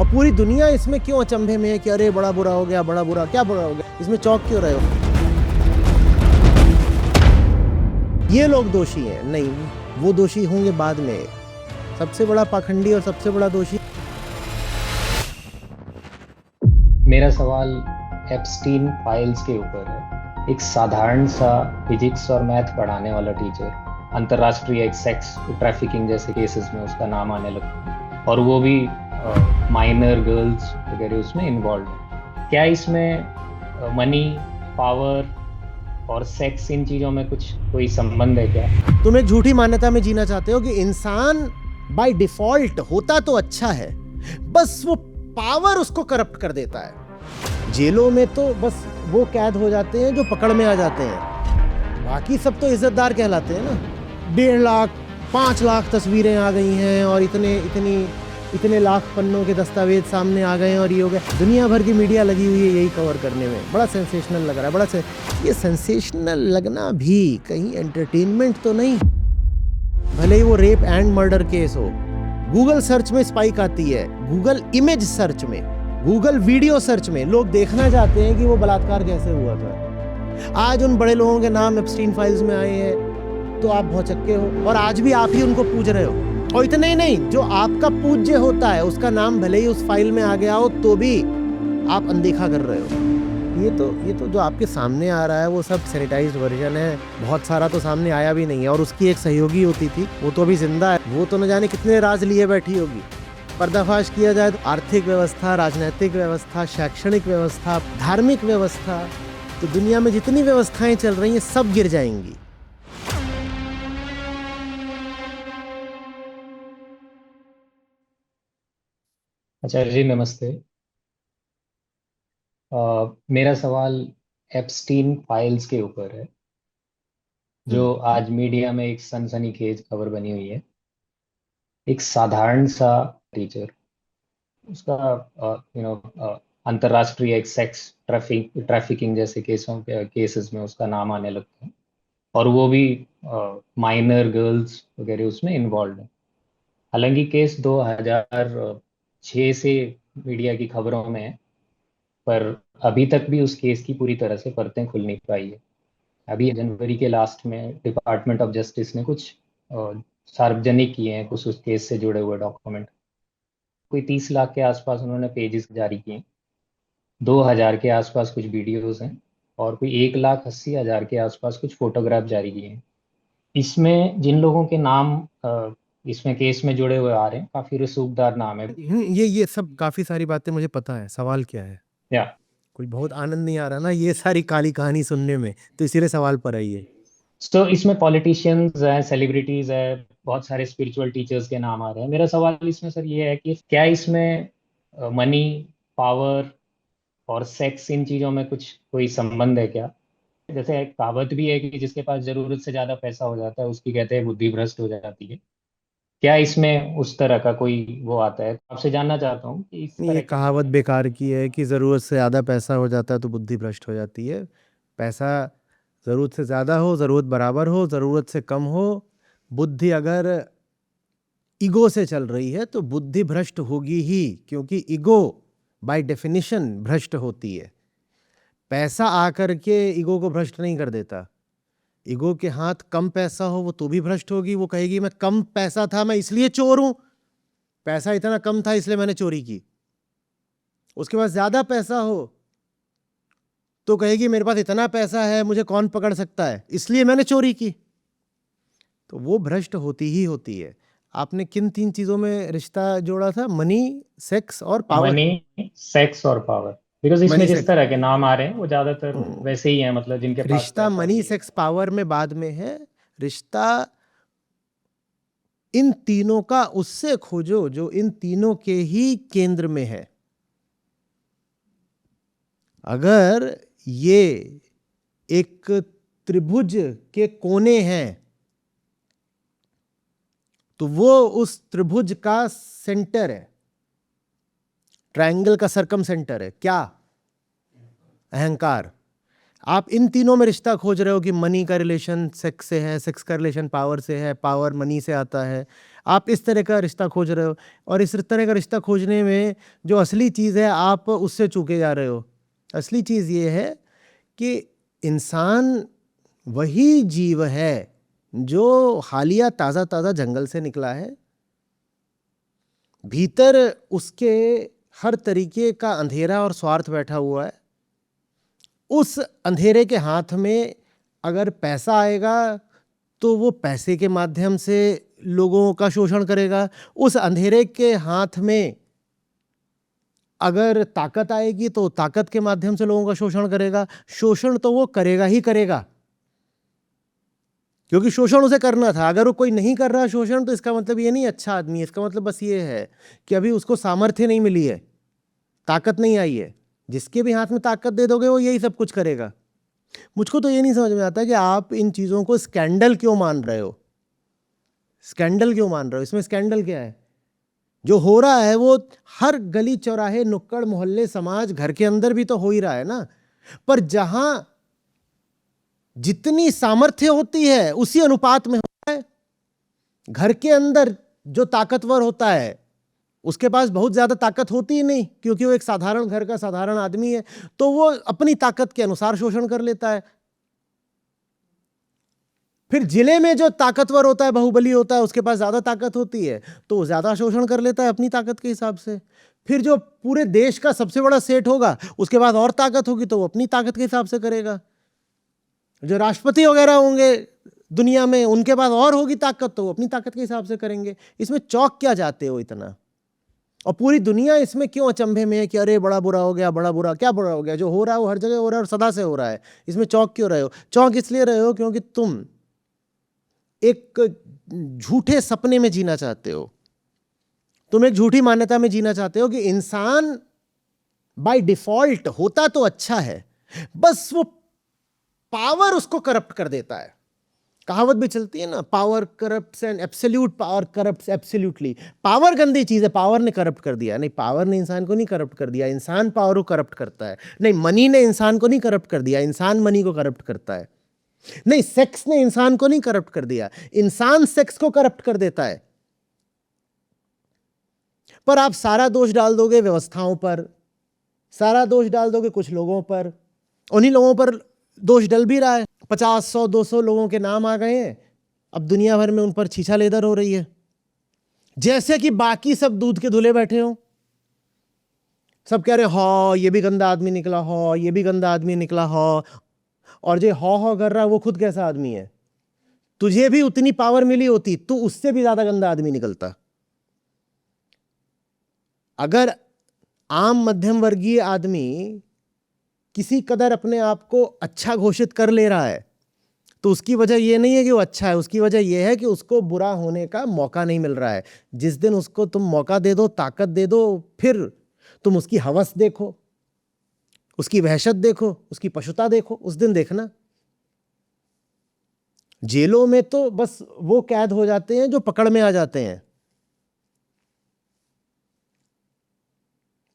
और पूरी दुनिया इसमें क्यों अचंभे में है कि अरे बड़ा बुरा हो गया, बड़ा बुरा, क्या बुरा हो गया, इसमें चौंक क्यों रहे हो? ये लोग दोषी हैं? नहीं, वो दोषी होंगे बाद में। सबसे बड़ा पाखंडी और सबसे बड़ा दोषी। मेरा सवाल एप्स्टीन फाइल्स के ऊपर है। एक साधारण सा फिजिक्स और मैथ पढ़ाने वाला टीचर अंतर्राष्ट्रीय एक सेक्स ट्रैफिकिंग जैसे केसेस में उसका नाम आने लगता है, और वो भी माइनर गर्ल्स वगैरह उसमें इन्वॉल्व है। क्या इसमें मनी, पावर और सेक्स, इन चीजों में कोई संबंध है क्या? तुम एक झूठी मान्यता में जीना चाहते हो कि इंसान बाय डिफॉल्ट होता तो अच्छा है, बस वो पावर उसको करप्ट कर देता है। जेलों में तो बस वो कैद हो जाते हैं जो पकड़ में आ जाते हैं, बाकी सब तो इज्जतदार कहलाते हैं ना। 1.5 लाख 5 लाख तस्वीरें आ गई हैं और इतने लाख पन्नों के दस्तावेज सामने आ गए हैं, और ये हो गया। दुनिया भर की मीडिया लगी हुई है यही कवर करने में। बड़ा सेंसेशनल लग रहा है, ये सेंसेशनल लगना भी कहीं एंटरटेनमेंट तो नहीं। भले ही वो रेप एंड मर्डर केस हो, गूगल सर्च में स्पाइक आती है, गूगल इमेज सर्च में, गूगल वीडियो सर्च में लोग देखना चाहते हैं कि वो बलात्कार कैसे हुआ था। आज उन बड़े लोगों के नाम एप्स्टीन फाइल्स में आए हैं तो आप भौचक्के हो, और आज भी आप ही उनको पूज रहे हो। और इतना ही नहीं, जो आपका पूज्य होता है उसका नाम भले ही उस फाइल में आ गया हो तो भी आप अनदेखा कर रहे हो। ये तो जो आपके सामने आ रहा है वो सब सैनिटाइज्ड वर्जन है। बहुत सारा तो सामने आया भी नहीं है। और उसकी एक सहयोगी होती थी, वो तो अभी जिंदा है, वो तो न जाने कितने राज लिए बैठी होगी। पर्दाफाश किया जाए तो आर्थिक व्यवस्था, राजनीतिक व्यवस्था, शैक्षणिक व्यवस्था, धार्मिक व्यवस्था, तो दुनिया में जितनी व्यवस्थाएं चल रही हैं सब गिर जाएंगी। अच्छा जी, नमस्ते। मेरा सवाल एप्स्टीन फाइल्स के ऊपर है, जो आज मीडिया में एक सनसनीखेज खबर बनी हुई है। एक साधारण सा टीचर, उसका अंतर्राष्ट्रीय एक सेक्स ट्रैफिकिंग जैसे केसेस में उसका नाम आने लगता है, और वो भी माइनर गर्ल्स वगैरह उसमें इन्वॉल्व है। हालांकि केस 2006 से मीडिया की खबरों में है, पर अभी तक भी उस केस की पूरी तरह से परतें खुल नहीं पाई है। अभी जनवरी के लास्ट में डिपार्टमेंट ऑफ जस्टिस ने कुछ सार्वजनिक किए हैं कुछ उस केस से जुड़े हुए डॉक्यूमेंट। कोई 30 लाख के आसपास उन्होंने पेजेस जारी किए, 2,000 के आसपास कुछ वीडियोस हैं, और कोई 1,80,000 के आसपास कुछ फोटोग्राफ जारी किए हैं। इसमें जिन लोगों के नाम इसमें केस में जुड़े हुए आ रहे हैं, काफी रसूखदार नाम है। ये सब काफी सारी बातें मुझे पता है। सवाल क्या है? या कोई बहुत आनंद नहीं आ रहा ना ये सारी काली कहानी सुनने में, तो इसीलिए सवाल पर आई है। तो इसमें पॉलिटिशियंस हैं, सेलिब्रिटीज है, बहुत सारे स्पिरिचुअल टीचर्स के नाम आ रहे हैं। मेरा सवाल इसमें सर ये है कि क्या इसमें मनी, पावर और सेक्स, इन चीजों में कोई संबंध है क्या? जैसे एक कहावत भी है कि जिसके पास जरूरत से ज्यादा पैसा हो जाता है उसकी कहते हैं बुद्धि भ्रष्ट हो जाती है। क्या इसमें उस तरह का कोई वो आता है? आपसे जानना चाहता हूँ कि इस नहीं, ये तरह के। कहावत बेकार की है कि ज़रूरत से ज़्यादा पैसा हो जाता है तो बुद्धि भ्रष्ट हो जाती है। पैसा ज़रूरत से ज़्यादा हो, ज़रूरत बराबर हो, ज़रूरत से कम हो, बुद्धि अगर ईगो से चल रही है तो बुद्धि भ्रष्ट होगी ही, क्योंकि ईगो बाय डेफिनेशन भ्रष्ट होती है। पैसा आकर के ईगो को भ्रष्ट नहीं कर देता। ईगो के हाथ कम पैसा हो वो तो भी भ्रष्ट होगी। वो कहेगी मैं कम पैसा था, मैं इसलिए चोर हूं, पैसा इतना कम था इसलिए मैंने चोरी की। उसके पास ज्यादा पैसा हो तो कहेगी मेरे पास इतना पैसा है, मुझे कौन पकड़ सकता है, इसलिए मैंने चोरी की। तो वो भ्रष्ट होती ही होती है। आपने किन 3 चीजों में रिश्ता जोड़ा था? मनी, सेक्स और पावर। मनी, सेक्स और पावर। बिकॉज इसमें मनी जिस सेक्स, तरह के नाम आ रहे हैं वो ज्यादातर वैसे ही हैं, मतलब जिनके पास रिश्ता पैसा मनी भी है। सेक्स पावर में बाद में है। रिश्ता इन तीनों का उससे खोजो जो इन तीनों के ही केंद्र में है। अगर ये एक त्रिभुज के कोने हैं तो वो उस त्रिभुज का सेंटर है। ट्रायंगल का सरकम सेंटर है क्या? अहंकार। आप इन तीनों में रिश्ता खोज रहे हो कि मनी का रिलेशन सेक्स से है, सेक्स का रिलेशन पावर से है, पावर मनी से आता है। आप इस तरह का रिश्ता खोज रहे हो, और इस तरह का रिश्ता खोजने में जो असली चीज़ है आप उससे चूके जा रहे हो। असली चीज़ ये है कि इंसान वही जीव है जो हालिया ताज़ा ताज़ा जंगल से निकला है। भीतर उसके हर तरीके का अंधेरा और स्वार्थ बैठा हुआ है। उस अंधेरे के हाथ में अगर पैसा आएगा तो वो पैसे के माध्यम से लोगों का शोषण करेगा। उस अंधेरे के हाथ में अगर ताकत आएगी तो ताकत के माध्यम से लोगों का शोषण करेगा। शोषण तो वो करेगा ही करेगा, क्योंकि शोषण उसे करना था। अगर वो कोई नहीं कर रहा शोषण तो इसका मतलब ये नहीं अच्छा आदमी है, इसका मतलब बस ये है कि अभी उसको सामर्थ्य नहीं मिली है, ताकत नहीं आई है। जिसके भी हाथ में ताकत दे दोगे वो यही सब कुछ करेगा। मुझको तो ये नहीं समझ में आता कि आप इन चीज़ों को स्कैंडल क्यों मान रहे हो। स्कैंडल क्यों मान रहे हो? इसमें स्कैंडल क्या है? जो हो रहा है वो हर गली चौराहे नुक्कड़ मोहल्ले समाज घर के अंदर भी तो हो ही रहा है ना। पर जहां जितनी सामर्थ्य होती है उसी अनुपात में होता है। घर के अंदर जो ताकतवर होता है उसके पास बहुत ज्यादा ताकत होती ही नहीं, क्योंकि वो एक साधारण घर का साधारण आदमी है, तो वो अपनी ताकत के अनुसार शोषण कर लेता है। फिर जिले में जो ताकतवर होता है, बाहुबली होता है, उसके पास ज्यादा ताकत होती है तो वो ज्यादा शोषण कर लेता है अपनी ताकत के हिसाब से। फिर जो पूरे देश का सबसे बड़ा सेठ होगा उसके पास और ताकत होगी तो वो अपनी ताकत के हिसाब से करेगा। जो राष्ट्रपति वगैरह होंगे दुनिया में उनके पास और होगी ताकत तो वो अपनी ताकत के हिसाब से करेंगे। इसमें चौंक क्या जाते हो इतना? और पूरी दुनिया इसमें क्यों अचंभे में है कि अरे बड़ा बुरा हो गया, बड़ा बुरा क्या बुरा हो गया? जो हो रहा है वो हर जगह हो रहा है और सदा से हो रहा है। इसमें चौंक क्यों रहे हो? चौंक इसलिए रहे हो क्योंकि तुम एक झूठे सपने में जीना चाहते हो। तुम एक झूठी मान्यता में जीना चाहते हो कि इंसान बाय डिफॉल्ट होता तो अच्छा है, बस वो पावर उसको करप्ट कर देता है। कहावत भी चलती है ना, power corrupts and absolute power corrupts absolutely. Power गंदी चीज है, पावर ने करप्ट कर दिया। नहीं, पावर ने इंसान को नहीं करप्ट कर दिया, इंसान पावर को करप्ट करता है। नहीं, मनी ने इंसान को नहीं करप्ट कर दिया, इंसान मनी को करप्ट करता है। नहीं, सेक्स ने इंसान को नहीं करप्ट कर दिया, इंसान सेक्स को करप्ट कर देता है। पर आप सारा दोष डाल दोगे व्यवस्थाओं पर, सारा दोष डाल दोगे कुछ लोगों पर। उन्हीं लोगों पर दोष डल भी रहा है। 50, 100, 200 लोगों के नाम आ गए हैं, अब दुनिया भर में उन पर छीछा लेदर हो रही है, जैसे कि बाकी सब दूध के धुले बैठे हो। सब कह रहे हो ये भी गंदा आदमी निकला, हो ये भी गंदा आदमी निकला, हो। और जो हो कर रहा है वो खुद कैसा आदमी है? तुझे भी उतनी पावर मिली होती तो उससे भी ज्यादा गंदा आदमी निकलता। अगर आम मध्यम वर्गीय आदमी किसी कदर अपने आप को अच्छा घोषित कर ले रहा है तो उसकी वजह यह नहीं है कि वो अच्छा है, उसकी वजह यह है कि उसको बुरा होने का मौका नहीं मिल रहा है। जिस दिन उसको तुम मौका दे दो, ताकत दे दो, फिर तुम उसकी हवस देखो, उसकी वहशत देखो, उसकी पशुता देखो, उस दिन देखना। जेलों में तो बस वो कैद हो जाते हैं जो पकड़ में आ जाते हैं,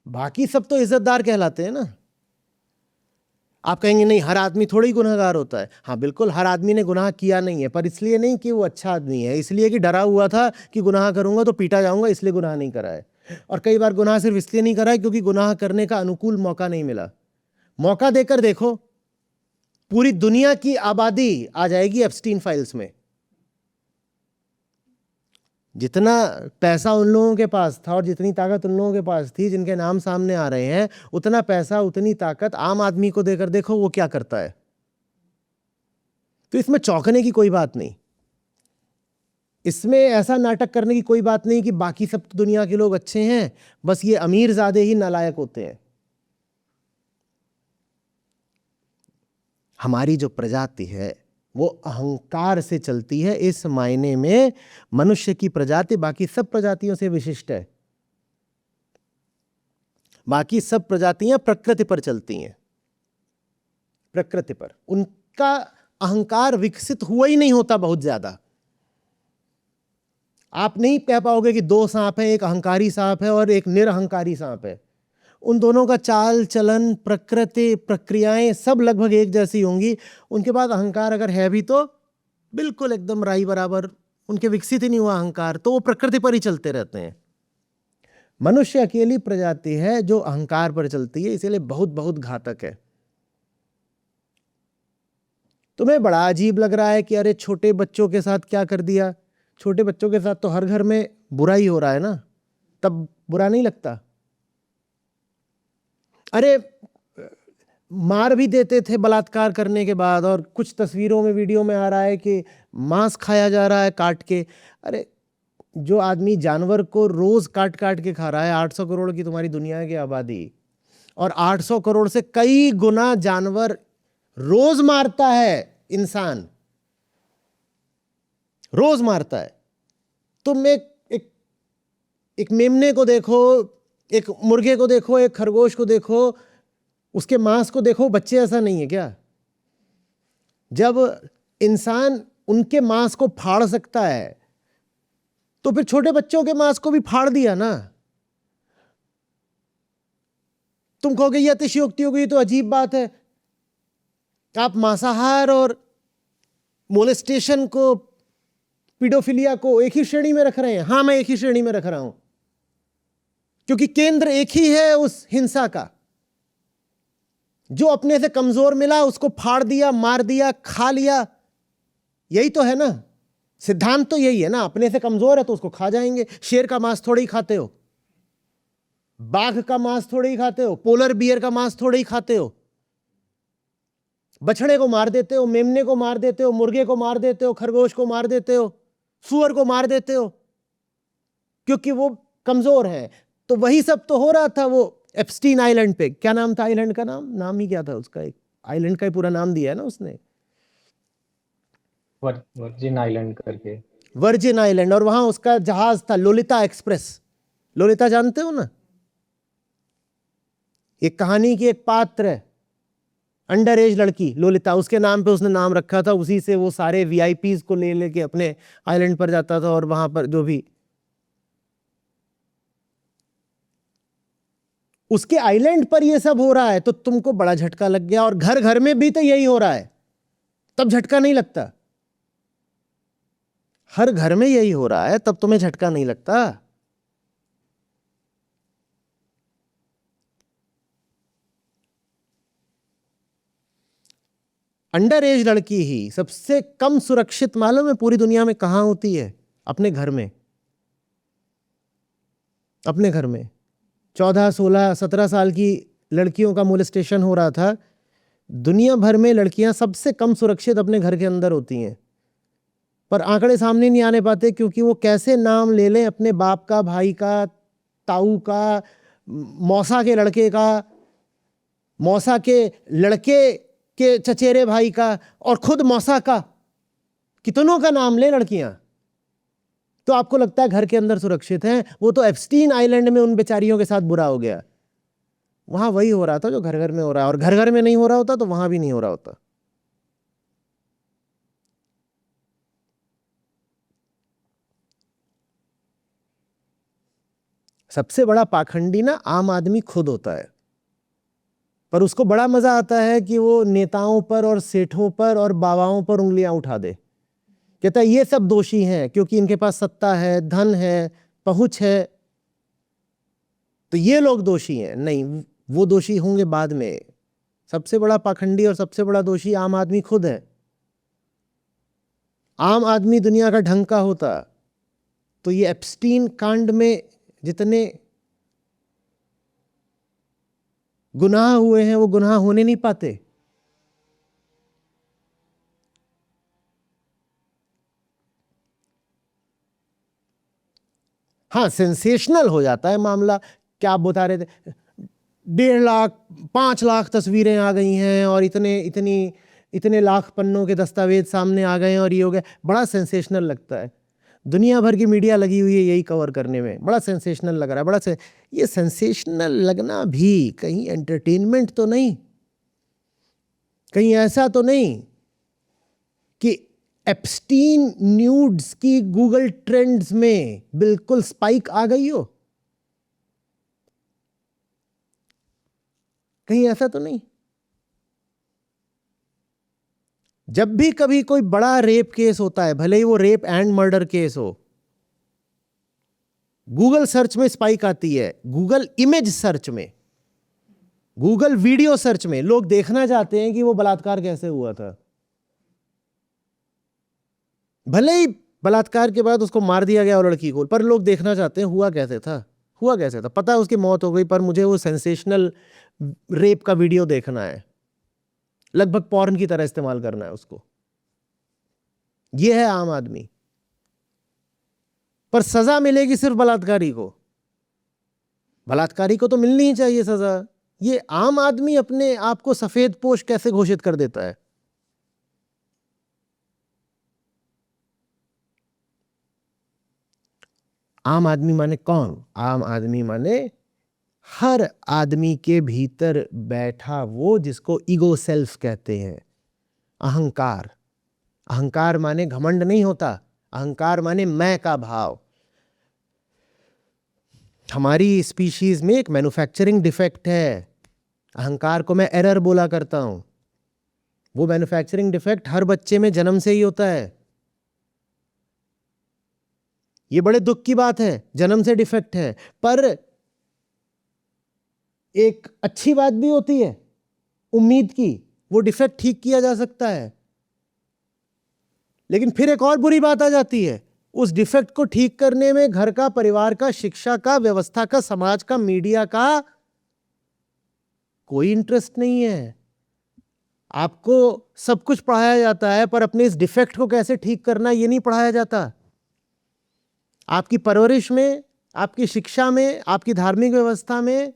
बाकी सब तो इज्जतदार कहलाते हैं ना। आप कहेंगे नहीं, हर आदमी थोड़ी गुनहगार होता है। हाँ बिल्कुल, हर आदमी ने गुनाह किया नहीं है, पर इसलिए नहीं कि वो अच्छा आदमी है, इसलिए कि डरा हुआ था कि गुनाह करूंगा तो पीटा जाऊंगा, इसलिए गुनाह नहीं करा है। और कई बार गुनाह सिर्फ इसलिए नहीं करा है क्योंकि गुनाह करने का अनुकूल मौका नहीं मिला। मौका देकर देखो, पूरी दुनिया की आबादी आ जाएगी एप्स्टीन फाइल्स में। जितना पैसा उन लोगों के पास था और जितनी ताकत उन लोगों के पास थी जिनके नाम सामने आ रहे हैं, उतना पैसा उतनी ताकत आम आदमी को देकर देखो वो क्या करता है। तो इसमें चौंकने की कोई बात नहीं, इसमें ऐसा नाटक करने की कोई बात नहीं कि बाकी सब तो दुनिया के लोग अच्छे हैं, बस ये अमीर ज़्यादा ही नालायक होते हैं। हमारी जो प्रजाति है वो अहंकार से चलती है। इस मायने में मनुष्य की प्रजाति बाकी सब प्रजातियों से विशिष्ट है। बाकी सब प्रजातियां प्रकृति पर चलती हैं, प्रकृति पर। उनका अहंकार विकसित हुआ ही नहीं होता बहुत ज्यादा। आप नहीं कह पाओगे कि दो सांप हैं, एक अहंकारी सांप है और एक निरअहंकारी सांप है। उन दोनों का चाल चलन, प्रकृति, प्रक्रियाएं सब लगभग एक जैसी होंगी। उनके बाद अहंकार अगर है भी तो बिल्कुल एकदम राई बराबर उनके विकसित ही नहीं हुआ अहंकार, तो वो प्रकृति पर ही चलते रहते हैं। मनुष्य अकेली प्रजाति है जो अहंकार पर चलती है, इसीलिए बहुत बहुत घातक है। तुम्हें बड़ा अजीब लग रहा है कि अरे छोटे बच्चों के साथ क्या कर दिया। छोटे बच्चों के साथ तो हर घर में बुरा ही हो रहा है ना, तब बुरा नहीं लगता। अरे मार भी देते थे बलात्कार करने के बाद, और कुछ तस्वीरों में वीडियो में आ रहा है कि मांस खाया जा रहा है काट के। अरे जो आदमी जानवर को रोज काट काट के खा रहा है, 800 करोड़ की तुम्हारी दुनिया की आबादी, और 800 करोड़ से कई गुना जानवर रोज मारता है इंसान, रोज मारता है। तुम एक मेमने को देखो, एक मुर्गे को देखो, एक खरगोश को देखो, उसके मांस को देखो, बच्चे ऐसा नहीं है क्या? जब इंसान उनके मांस को फाड़ सकता है तो फिर छोटे बच्चों के मांस को भी फाड़ दिया ना। तुम कहोगे ये अतिशयोक्ति हो गई, तो अजीब बात है। आप मांसाहार और मोलेस्टेशन को, पीडोफिलिया को एक ही श्रेणी में रख रहे हैं। हाँ, मैं एक ही श्रेणी में रख रहा हूं, क्योंकि केंद्र एक ही है उस हिंसा का। जो अपने से कमजोर मिला उसको फाड़ दिया, मार दिया, खा लिया। यही तो है ना, सिद्धांत तो यही है ना। अपने से कमजोर है तो उसको खा जाएंगे। शेर का मांस थोड़े ही खाते हो, बाघ का मांस थोड़े ही खाते हो, पोलर बियर का मांस थोड़े ही खाते हो। बछड़े को मार देते हो, मेमने को मार देते हो, मुर्गे को मार देते हो, खरगोश को मार देते हो, सुअर को मार देते हो, क्योंकि वो कमजोर है। तो वही सब तो हो रहा था वो एप्स्टीन आइलैंड पे। क्या नाम था आइलैंड का? नाम ही क्या था उसका? एक आइलैंड का ही पूरा नाम दिया है ना उसने, वर्जिन आइलैंड करके। Virgin island. और वहां उसका जहाज था लोलिता एक्सप्रेस। लोलिता जानते हो ना? एक कहानी की एक पात्र है, अंडर एज लड़की लोलिता, उसके नाम पे उसने नाम रखा था। उसी से वो सारे वीआईपीज को ले लेके अपने आइलैंड पर जाता था, और वहां पर जो भी उसके आइलैंड पर ये सब हो रहा है तो तुमको बड़ा झटका लग गया। और घर घर में भी तो यही हो रहा है, तब झटका नहीं लगता। हर घर में यही हो रहा है तब तुम्हें झटका नहीं लगता। अंडर एज लड़की ही सबसे कम सुरक्षित मालूम है पूरी दुनिया में कहां होती है? अपने घर में। अपने घर में 14, 16, 17 साल की लड़कियों का मोलेस्टेशन हो रहा था। दुनिया भर में लड़कियां सबसे कम सुरक्षित अपने घर के अंदर होती हैं, पर आंकड़े सामने नहीं आने पाते, क्योंकि वो कैसे नाम ले लें अपने बाप का, भाई का, ताऊ का, मौसा के लड़के का, मौसा के लड़के के चचेरे भाई का, और खुद मौसा का। कितनों का नाम ले लड़कियां, तो आपको लगता है घर के अंदर सुरक्षित हैं। वो तो एप्स्टीन आइलैंड में उन बेचारियों के साथ बुरा हो गया। वहां वही हो रहा था जो घर घर में हो रहा है, और घर घर में नहीं हो रहा होता तो वहां भी नहीं हो रहा होता। सबसे बड़ा पाखंडी ना आम आदमी खुद होता है, पर उसको बड़ा मजा आता है कि वो नेताओं पर और सेठों पर और बाबाओं पर उंगलियां उठा दे। कहता है ये सब दोषी हैं क्योंकि इनके पास सत्ता है, धन है, पहुंच है, तो ये लोग दोषी हैं। नहीं, वो दोषी होंगे बाद में। सबसे बड़ा पाखंडी और सबसे बड़ा दोषी आम आदमी खुद है। आम आदमी दुनिया का ढंग का होता तो ये एप्स्टीन कांड में जितने गुनाह हुए हैं वो गुनाह होने नहीं पाते। हाँ, सेंसेशनल हो जाता है मामला। क्या आप बता रहे थे? 1.5 लाख 5 लाख तस्वीरें आ गई हैं, और इतने लाख पन्नों के दस्तावेज सामने आ गए हैं, और ये हो गया। बड़ा सेंसेशनल लगता है। दुनिया भर की मीडिया लगी हुई है यही कवर करने में। बड़ा सेंसेशनल लग रहा है। ये सेंसेशनल लगना भी कहीं एंटरटेनमेंट तो नहीं, कहीं ऐसा तो नहीं कि एप्स्टीन न्यूड्स की गूगल ट्रेंड्स में बिल्कुल स्पाइक आ गई हो? कहीं ऐसा तो नहीं? जब भी कभी कोई बड़ा रेप केस होता है, भले ही वो रेप एंड मर्डर केस हो, गूगल सर्च में स्पाइक आती है, गूगल इमेज सर्च में, गूगल वीडियो सर्च में लोग देखना चाहते हैं कि वो बलात्कार कैसे हुआ था। भले ही बलात्कार के बाद उसको मार दिया गया और लड़की को, पर लोग देखना चाहते हैं हुआ कैसे था, हुआ कैसे था। पता है उसकी मौत हो गई, पर मुझे वो सेंसेशनल रेप का वीडियो देखना है, लगभग पॉर्न की तरह इस्तेमाल करना है उसको। यह है आम आदमी। पर सजा मिलेगी सिर्फ बलात्कारी को। बलात्कारी को तो मिलनी ही चाहिए सजा। ये आम आदमी अपने आप को सफेद पोश कैसे घोषित कर देता है। आम आदमी माने कौन? आम आदमी माने हर आदमी के भीतर बैठा वो जिसको ईगो सेल्फ कहते हैं, अहंकार। अहंकार माने घमंड नहीं होता, अहंकार माने मैं का भाव। हमारी स्पीशीज में एक मैन्युफैक्चरिंग डिफेक्ट है, अहंकार को मैं एरर बोला करता हूं। वो मैन्युफैक्चरिंग डिफेक्ट हर बच्चे में जन्म से ही होता है। ये बड़े दुख की बात है, जन्म से डिफेक्ट है। पर एक अच्छी बात भी होती है उम्मीद की, वो डिफेक्ट ठीक किया जा सकता है। लेकिन फिर एक और बुरी बात आ जाती है, उस डिफेक्ट को ठीक करने में घर का, परिवार का, शिक्षा का, व्यवस्था का, समाज का, मीडिया का कोई इंटरेस्ट नहीं है। आपको सब कुछ पढ़ाया जाता है, पर अपने इस डिफेक्ट को कैसे ठीक करना ये नहीं पढ़ाया जाता। आपकी परवरिश में, आपकी शिक्षा में, आपकी धार्मिक व्यवस्था में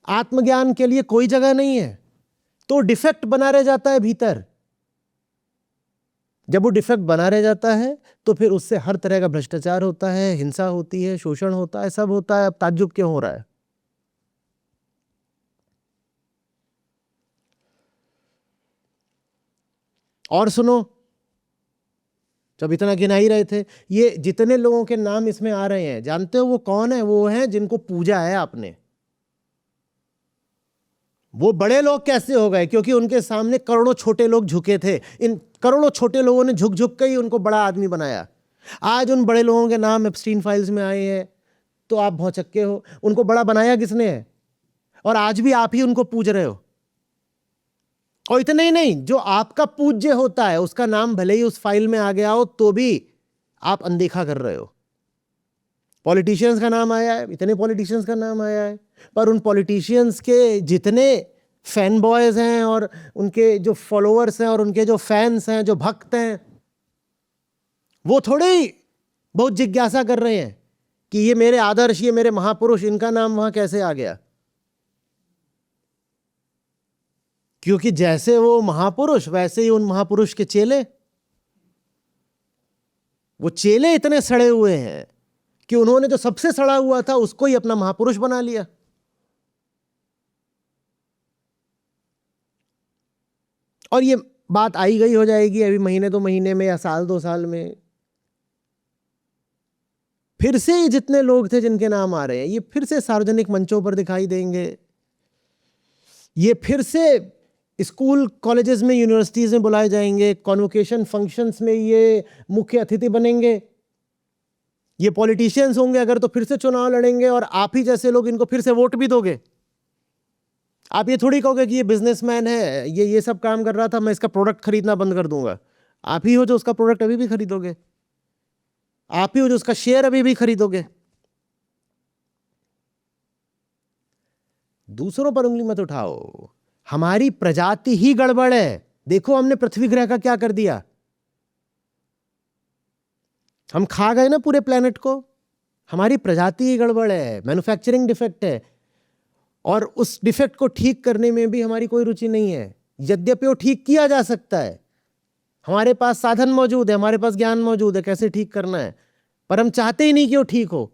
आत्मज्ञान के लिए कोई जगह नहीं है, तो डिफेक्ट बना रह जाता है भीतर। जब वो डिफेक्ट बना रह जाता है तो फिर उससे हर तरह का भ्रष्टाचार होता है, हिंसा होती है, शोषण होता है, सब होता है। अब ताज्जुब क्यों हो रहा है? और सुनो, जब इतना गिना ही रहे थे, ये जितने लोगों के नाम इसमें आ रहे हैं, जानते हो वो कौन है? वो है जिनको पूजा है आपने। वो बड़े लोग कैसे हो गए? क्योंकि उनके सामने करोड़ों छोटे लोग झुके थे। इन करोड़ों छोटे लोगों ने झुक झुक के ही उनको बड़ा आदमी बनाया। आज उन बड़े लोगों के नाम एप्स्टीन फाइल्स में आए हैं तो आप भौचक्के हो। उनको बड़ा बनाया किसने है? और आज भी आप ही उनको पूज रहे हो। और इतना ही नहीं, जो आपका पूज्य होता है उसका नाम भले ही उस फाइल में आ गया हो तो भी आप अनदेखा कर रहे हो। पॉलिटिशियंस का नाम आया है, इतने पॉलिटिशियंस का नाम आया है, पर उन पॉलिटिशियंस के जितने फैन बॉयज हैं और उनके जो फॉलोअर्स हैं और उनके जो फैंस हैं, जो भक्त हैं, वो थोड़े ही बहुत जिज्ञासा कर रहे हैं कि ये मेरे आदर्श, ये मेरे महापुरुष, इनका नाम वहां कैसे आ गया। क्योंकि जैसे वो महापुरुष वैसे ही उन महापुरुष के चेले। वो चेले इतने सड़े हुए हैं कि उन्होंने जो सबसे सड़ा हुआ था उसको ही अपना महापुरुष बना लिया। और ये बात आई गई हो जाएगी अभी महीने 2 महीने में या साल 2 साल में। फिर से ये जितने लोग थे जिनके नाम आ रहे हैं, ये फिर से सार्वजनिक मंचों पर दिखाई देंगे। ये फिर से स्कूल कॉलेजेस में, यूनिवर्सिटीज में बुलाए जाएंगे। कॉन्वोकेशन फंक्शंस में ये मुख्य अतिथि बनेंगे। ये पॉलिटिशियंस होंगे अगर, तो फिर से चुनाव लड़ेंगे और आप ही जैसे लोग इनको फिर से वोट भी दोगे। आप ये थोड़ी कहोगे कि ये बिजनेसमैन है, ये सब काम कर रहा था, मैं इसका प्रोडक्ट खरीदना बंद कर दूंगा। आप ही हो जो उसका प्रोडक्ट अभी भी खरीदोगे, आप ही हो जो उसका शेयर अभी भी खरीदोगे। दूसरों पर उंगली मत उठाओ। हमारी प्रजाति ही गड़बड़ है। देखो हमने पृथ्वी ग्रह का क्या कर दिया। हम खा गए ना पूरे प्लेनेट को। हमारी प्रजाति ही गड़बड़ है, मैन्युफैक्चरिंग डिफेक्ट है। और उस डिफेक्ट को ठीक करने में भी हमारी कोई रुचि नहीं है। यद्यपि वो ठीक किया जा सकता है, हमारे पास साधन मौजूद है, हमारे पास ज्ञान मौजूद है कैसे ठीक करना है, पर हम चाहते ही नहीं कि वो ठीक हो,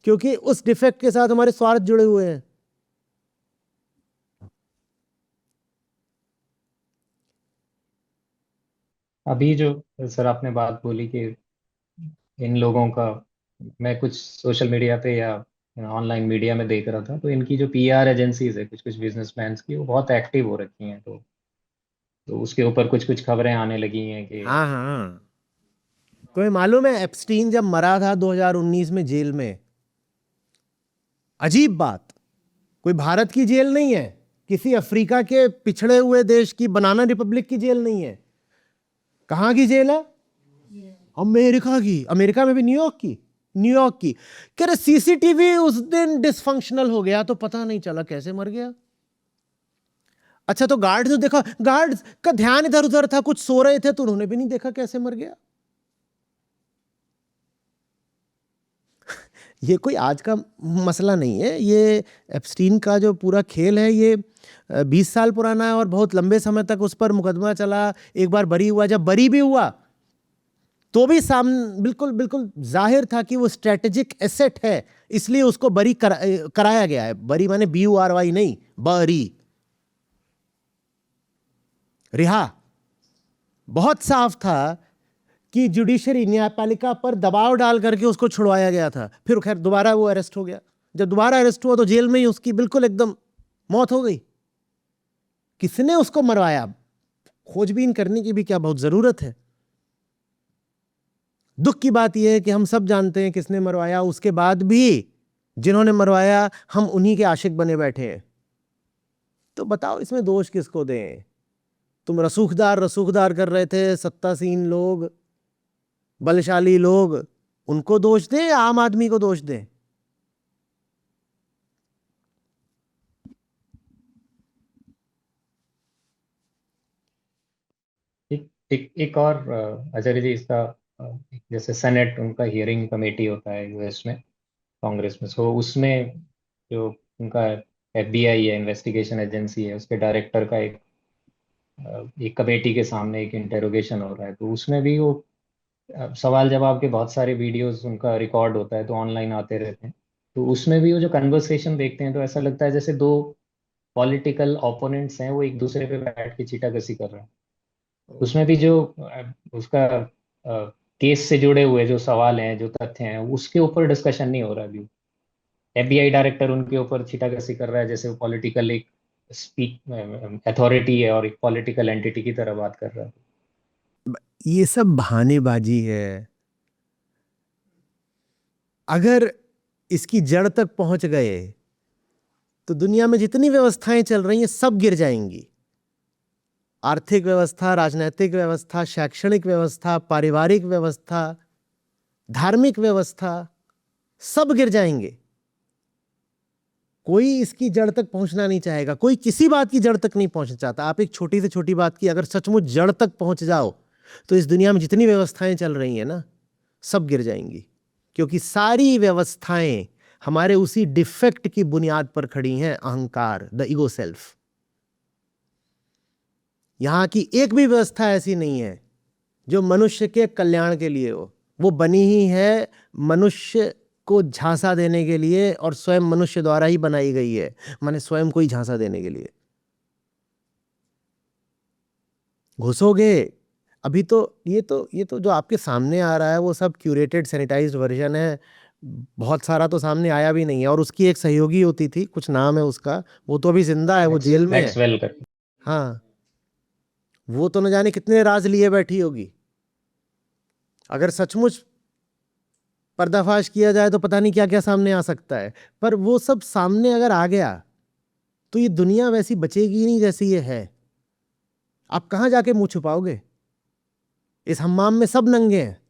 क्योंकि उस डिफेक्ट के साथ हमारे स्वार्थ जुड़े हुए हैं। अभी जो सर आपने बात बोली कि इन लोगों का, मैं कुछ सोशल मीडिया पे या ऑनलाइन मीडिया में देख रहा था, तो इनकी जो पीआर एजेंसीज है कुछ कुछ बिजनेसमैन की, वो बहुत एक्टिव हो रखी हैं। तो तो उसके ऊपर कुछ कुछ खबरें आने लगी हैं कि हाँ हाँ, तुम्हें मालूम है एप्स्टीन जब मरा था 2019 में जेल में, अजीब बात, कोई भारत की जेल नहीं है, किसी अफ्रीका के पिछड़े हुए देश की बनाना रिपब्लिक की जेल नहीं है, कहाँ की जेल है? अमेरिका की। अमेरिका में भी न्यूयॉर्क की, न्यूयॉर्क की। कह रहे सीसीटीवी उस दिन डिसफंक्शनल हो गया तो पता नहीं चला कैसे मर गया। अच्छा तो गार्ड्स ने देखा, गार्ड्स का ध्यान इधर उधर था, कुछ सो रहे थे तो उन्होंने भी नहीं देखा कैसे मर गया। ये कोई आज का मसला नहीं है, ये एप्स्टीन का जो पूरा खेल है ये 20 साल पुराना है और बहुत लंबे समय तक उस पर मुकदमा चला। एक बार बरी हुआ, जब बरी भी हुआ तो भी बिल्कुल बिल्कुल जाहिर था कि वो स्ट्रेटेजिक एसेट है, इसलिए उसको बरी कराया गया है। बरी माने BURY नहीं, बरी, रिहा। बहुत साफ था कि जुडिशरी, न्यायपालिका पर दबाव डाल करके उसको छुड़वाया गया था। फिर खैर दोबारा वो अरेस्ट हो गया। जब दोबारा अरेस्ट हुआ तो जेल में ही उसकी बिल्कुल एकदम मौत हो गई। किसने उसको मरवाया, खोजबीन करने की भी क्या बहुत जरूरत है। दुख की बात यह है कि हम सब जानते हैं किसने मरवाया, उसके बाद भी जिन्होंने मरवाया हम उन्हीं के आशिक बने बैठे हैं। तो बताओ इसमें दोष किसको दें? तुम रसूखदार रसूखदार कर रहे थे, सत्तासीन लोग, बलशाली लोग, उनको दोष दें या आम आदमी को दोष दें? एक और आचार्य जी, इसका जैसे सेनेट उनका हियरिंग कमेटी होता है यूएस में, कांग्रेस में, सो उसमें जो उनका FBI है, इन्वेस्टिगेशन एजेंसी है, उसके डायरेक्टर का एक कमेटी के सामने एक इंटेरोगेशन हो रहा है। तो उसमें भी वो सवाल जवाब के बहुत सारे वीडियोस उनका रिकॉर्ड होता है, तो ऑनलाइन आते रहते हैं। तो उसमें भी वो जो कन्वर्सेशन देखते हैं तो ऐसा लगता है जैसे दो पॉलिटिकल ओपोनेंट्स हैं, वो एक दूसरे पे बैठ के चीटाकसी कर रहे हैं। उसमें भी जो उसका केस से जुड़े हुए जो सवाल हैं, जो तथ्य हैं, उसके ऊपर डिस्कशन नहीं हो रहा अभी। FBI डायरेक्टर उनके ऊपर छीटाकशी कर रहा है जैसे वो पॉलिटिकल एक स्पीक अथॉरिटी है और एक पॉलिटिकल एंटिटी की तरह बात कर रहा है। ये सब बहानेबाजी है। अगर इसकी जड़ तक पहुंच गए तो दुनिया में जितनी व्यवस्थाएं चल रही हैं सब गिर जाएंगी। आर्थिक व्यवस्था, राजनीतिक व्यवस्था, शैक्षणिक व्यवस्था, पारिवारिक व्यवस्था, धार्मिक व्यवस्था, सब गिर जाएंगे। कोई इसकी जड़ तक पहुंचना नहीं चाहेगा, कोई किसी बात की जड़ तक नहीं पहुंचना चाहता। आप एक छोटी से छोटी बात की अगर सचमुच जड़ तक पहुंच जाओ तो इस दुनिया में जितनी व्यवस्थाएं चल रही हैं ना, सब गिर जाएंगी। क्योंकि सारी व्यवस्थाएं हमारे उसी डिफेक्ट की बुनियाद पर खड़ी हैं, अहंकार, द ईगो सेल्फ। यहां की एक भी व्यवस्था ऐसी नहीं है जो मनुष्य के कल्याण के लिए हो। वो बनी ही है मनुष्य को झांसा देने के लिए और स्वयं मनुष्य द्वारा ही बनाई गई है, माने स्वयं को ही झांसा देने के लिए। घुसोगे अभी तो ये तो जो आपके सामने आ रहा है वो सब क्यूरेटेड सैनिटाइज्ड वर्जन है। बहुत सारा तो सामने आया भी नहीं है। और उसकी एक सहयोगी होती थी, कुछ नाम है उसका, वो तो अभी जिंदा है, वो जेल में है। मैक्सवेल कर। हाँ, वो तो न जाने कितने राज लिए बैठी होगी। अगर सचमुच पर्दाफाश किया जाए तो पता नहीं क्या क्या सामने आ सकता है। पर वो सब सामने अगर आ गया तो ये दुनिया वैसी बचेगी नहीं जैसी ये है। आप कहाँ जाके मुंह छुपाओगे? इस हम्माम में सब नंगे हैं,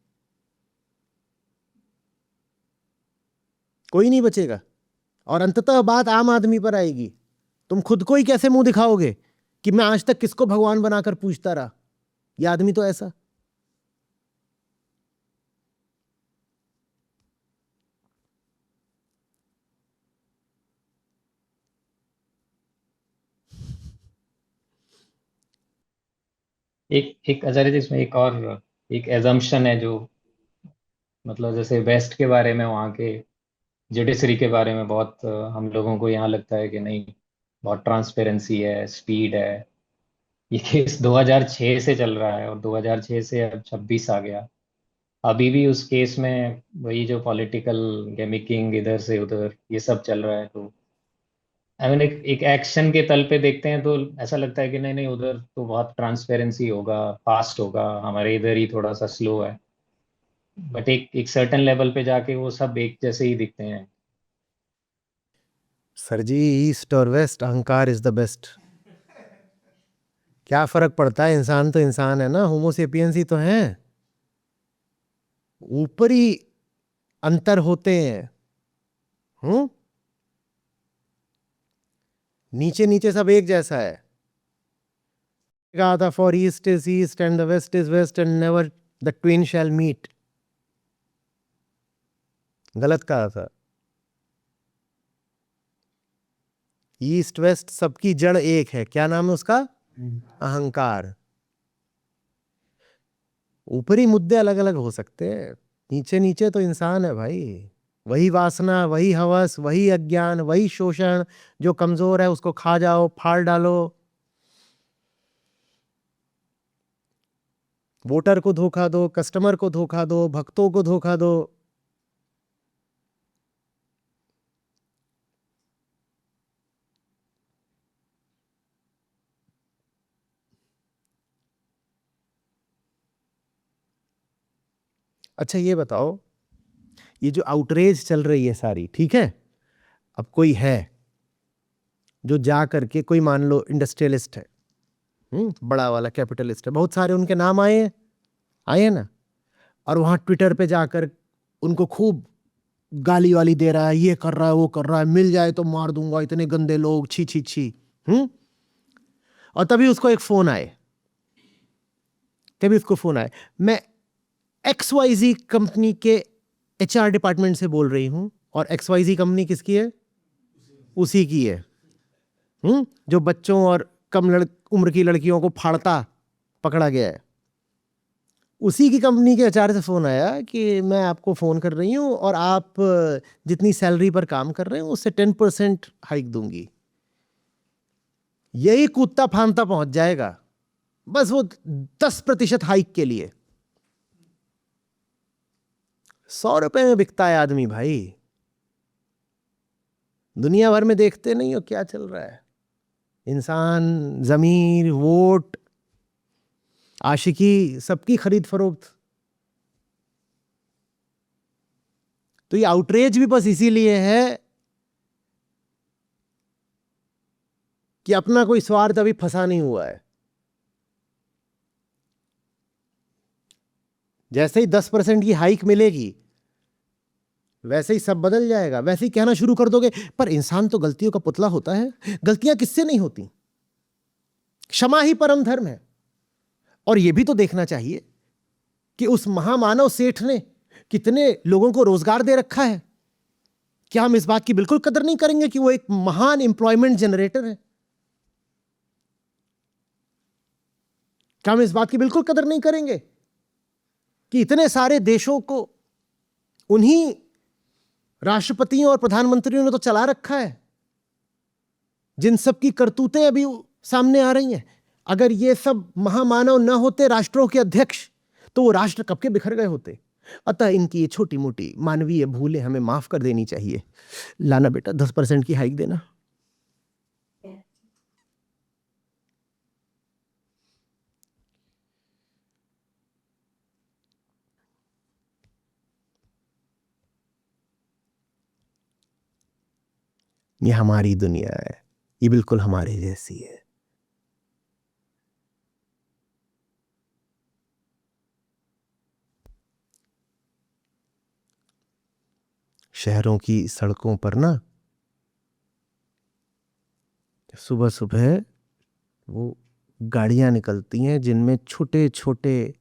कोई नहीं बचेगा। और अंततः बात आम आदमी पर आएगी। तुम खुद को ही कैसे मुंह दिखाओगे कि मैं आज तक किसको भगवान बनाकर पूछता रहा, ये आदमी तो ऐसा। एक एक आचार्य जी, इसमें एक और एक एजम्पशन है जो, मतलब जैसे वेस्ट के बारे में, वहाँ के जुडिशरी के बारे में बहुत हम लोगों को यहाँ लगता है कि नहीं, बहुत ट्रांसपेरेंसी है, स्पीड है। ये केस 2006 से चल रहा है और 2006 से अब 26 आ गया। अभी भी उस केस में वही जो पॉलिटिकल गेमिकिंग इधर से उधर ये सब चल रहा है। तो आई मीन एक एक्शन के तल पे देखते हैं तो ऐसा लगता है कि नहीं नहीं, उधर तो बहुत ट्रांसपेरेंसी होगा, फास्ट होगा, हमारे इधर ही थोड़ा सा स्लो है। बट एक एक सर्टेन लेवल पे जाके वो सब एक जैसे ही दिखते हैं। सर जी, ईस्ट और वेस्ट, अहंकार इज द बेस्ट। क्या फर्क पड़ता है, इंसान तो इंसान है ना, होमोसेपियंस ही तो हैं। ऊपरी अंतर होते हैं। नीचे नीचे सब एक जैसा है। कहा था, for east is east and the west is west and never the twin shall meet. गलत कहा था। ईस्ट वेस्ट सबकी जड़ एक है। क्या नाम है उसका? अहंकार। ऊपरी मुद्दे अलग अलग हो सकते हैं, नीचे नीचे तो इंसान है भाई। वही वासना, वही हवस, वही अज्ञान, वही शोषण। जो कमजोर है उसको खा जाओ, फाड़ डालो। वोटर को धोखा दो, कस्टमर को धोखा दो, भक्तों को धोखा दो। अच्छा ये बताओ, ये जो आउटरेज चल रही है सारी, ठीक है, अब कोई है जो जा करके, कोई मान लो इंडस्ट्रियलिस्ट है, बड़ा वाला कैपिटलिस्ट है, बहुत सारे उनके नाम आए हैं ना, और वहां ट्विटर पे जाकर उनको खूब गाली वाली दे रहा है, ये कर रहा है, वो कर रहा है, मिल जाए तो मार दूंगा, इतने गंदे लोग, छी छी छी। और तभी उसको एक फोन आए, मैं XYZ कंपनी के HR डिपार्टमेंट से बोल रही हूं, और XYZ कंपनी किसकी है? उसी की है, जो बच्चों और कम उम्र की लड़कियों को फाड़ता पकड़ा गया है। उसी की कंपनी के HR से फोन आया कि मैं आपको फोन कर रही हूं, और आप जितनी सैलरी पर काम कर रहे हैं उससे 10% हाइक दूंगी। यही कूदता फांदता पहुंच जाएगा, बस वो 10% हाइक के लिए। 100 रुपए में बिकता है आदमी भाई। दुनिया भर में देखते नहीं हो क्या चल रहा है? इंसान, जमीर, वोट, आशिकी, सबकी खरीद फरोख्त। तो ये आउटरेज भी बस इसीलिए है कि अपना कोई स्वार्थ अभी फंसा नहीं हुआ है। जैसे ही 10% की हाइक मिलेगी, वैसे ही सब बदल जाएगा, वैसे ही कहना शुरू कर दोगे, पर इंसान तो गलतियों का पुतला होता है। गलतियां किससे नहीं होती? क्षमा ही परम धर्म है। और यह भी तो देखना चाहिए कि उस महामानव सेठ ने कितने लोगों को रोजगार दे रखा है। क्या हम इस बात की बिल्कुल कदर नहीं करेंगे कि वो एक महान एम्प्लॉयमेंट जनरेटर है? क्या हम इस बात की बिल्कुल कदर नहीं करेंगे कि इतने सारे देशों को उन्हीं राष्ट्रपतियों और प्रधानमंत्रियों ने तो चला रखा है, जिन सब की करतूतें अभी सामने आ रही हैं? अगर ये सब महामानव न होते, राष्ट्रों के अध्यक्ष, तो वो राष्ट्र कब के बिखर गए होते। अतः इनकी ये छोटी मोटी मानवीय भूलें हमें माफ कर देनी चाहिए। लाना बेटा, 10% की हाइक देना। ये हमारी दुनिया है, ये बिल्कुल हमारे जैसी है। शहरों की सड़कों पर ना सुबह सुबह वो गाड़ियां निकलती हैं जिनमें छोटे छोटे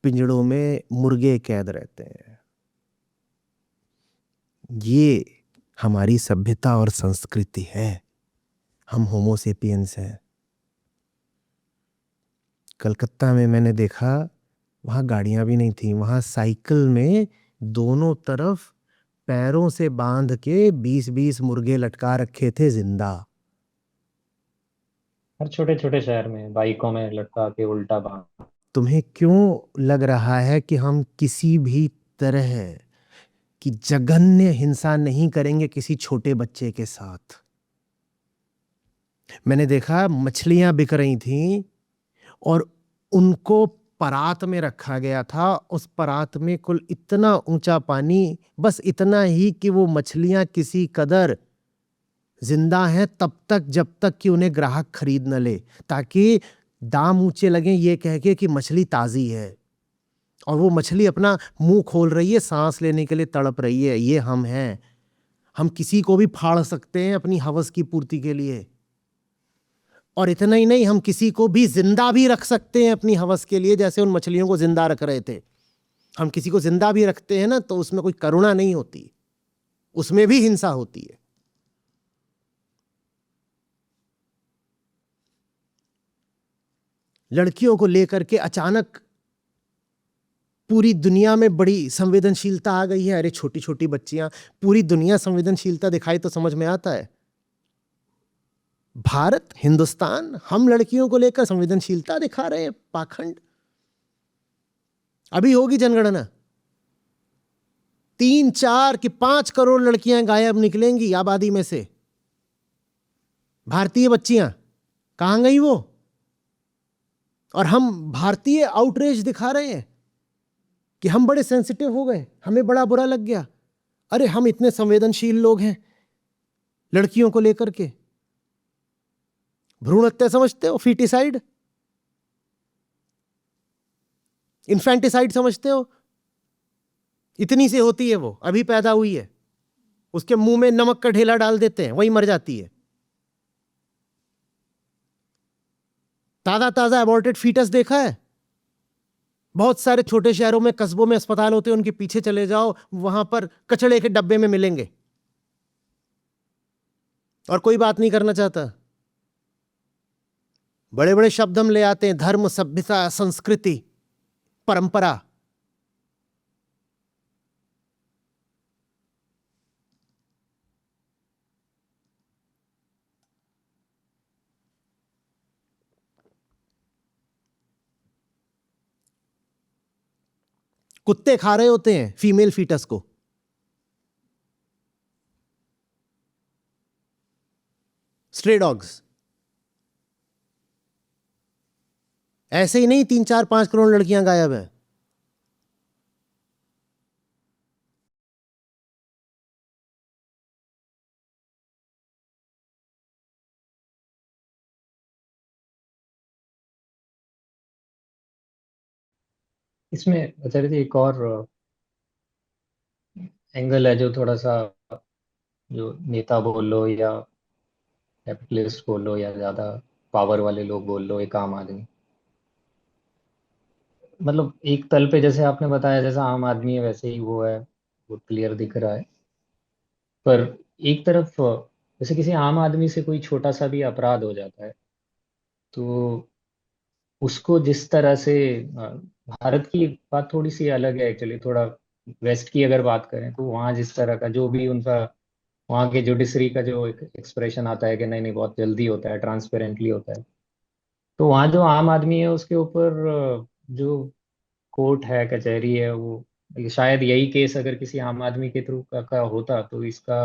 पिंजड़ों में मुर्गे कैद रहते हैं। ये हमारी सभ्यता और संस्कृति है। हम होमोसेपियंस हैं। कलकत्ता में मैंने देखा, वहां गाड़ियां भी नहीं थी, वहां साइकिल में दोनों तरफ पैरों से बांध के 20-20 मुर्गे लटका रखे थे जिंदा। हर छोटे छोटे शहर में बाइकों में लटका के उल्टा बांध। तुम्हें क्यों लग रहा है कि हम किसी भी तरह की जघन्य हिंसा नहीं करेंगे किसी छोटे बच्चे के साथ? मैंने देखा मछलियां बिक रही थीं और उनको परात में रखा गया था। उस परात में कुल इतना ऊंचा पानी, बस इतना ही कि वो मछलियां किसी कदर जिंदा हैं तब तक जब तक कि उन्हें ग्राहक खरीद न ले, ताकि दाम ऊंचे लगें ये कह के कि मछली ताजी है। और वो मछली अपना मुंह खोल रही है, सांस लेने के लिए तड़प रही है। ये हम हैं। हम किसी को भी फाड़ सकते हैं अपनी हवस की पूर्ति के लिए। और इतना ही नहीं, हम किसी को भी जिंदा भी रख सकते हैं अपनी हवस के लिए, जैसे उन मछलियों को जिंदा रख रहे थे। हम किसी को जिंदा भी रखते हैं ना, तो उसमें कोई करुणा नहीं होती, उसमें भी हिंसा होती है। लड़कियों को लेकर के अचानक पूरी दुनिया में बड़ी संवेदनशीलता आ गई है। अरे छोटी छोटी बच्चियां, पूरी दुनिया संवेदनशीलता दिखाई तो समझ में आता है। भारत, हिंदुस्तान, हम लड़कियों को लेकर संवेदनशीलता दिखा रहे हैं। पाखंड। अभी होगी जनगणना, 3, 4 कि 5 करोड़ लड़कियां गायब निकलेंगी आबादी में से। भारतीय बच्चियां कहां गई वो? और हम भारतीय आउटरीच दिखा रहे हैं कि हम बड़े सेंसिटिव हो गए, हमें बड़ा बुरा लग गया। अरे हम इतने संवेदनशील लोग हैं लड़कियों को लेकर के। भ्रूण हत्या समझते हो? फीटिसाइड, इन्फेंटिसाइड समझते हो? इतनी सी होती है वो, अभी पैदा हुई है, उसके मुंह में नमक का ढेला डाल देते हैं, वही मर जाती है। ताजा ताजा अबॉर्टेड फीटस देखा है? बहुत सारे छोटे शहरों में, कस्बों में अस्पताल होते हैं, उनके पीछे चले जाओ, वहां पर कचड़े के डब्बे में मिलेंगे। और कोई बात नहीं करना चाहता। बड़े बड़े शब्द हम ले आते हैं, धर्म, सभ्यता, संस्कृति, परंपरा। कुत्ते खा रहे होते हैं फीमेल फीटस को। Stray dogs. ऐसे ही नहीं 3, 4, 5 करोड़ लड़कियां गायब हैं। इसमें आचार्य जी एक और एंगल है, जो थोड़ा सा, जो नेता बोल लो या कैपिटलिस्ट बोल लो या ज्यादा पावर वाले लोग बोल लो, एक आम आदमी, मतलब एक तल पे जैसे आपने बताया, जैसा आम आदमी है वैसे ही वो है, वो क्लियर दिख रहा है। पर एक तरफ जैसे किसी आम आदमी से कोई छोटा सा भी अपराध हो जाता है, तो उसको जिस तरह से भारत की बात थोड़ी सी अलग है एक्चुअली, थोड़ा वेस्ट की अगर बात करें, तो वहाँ जिस तरह का जो भी उनका, वहाँ के जुडिशरी का जो एक एक्सप्रेशन आता है कि नहीं नहीं बहुत जल्दी होता है, ट्रांसपेरेंटली होता है, तो वहाँ जो आम आदमी है उसके ऊपर जो कोर्ट है, कचहरी है, वो शायद यही केस अगर किसी आम आदमी के थ्रू का होता, तो इसका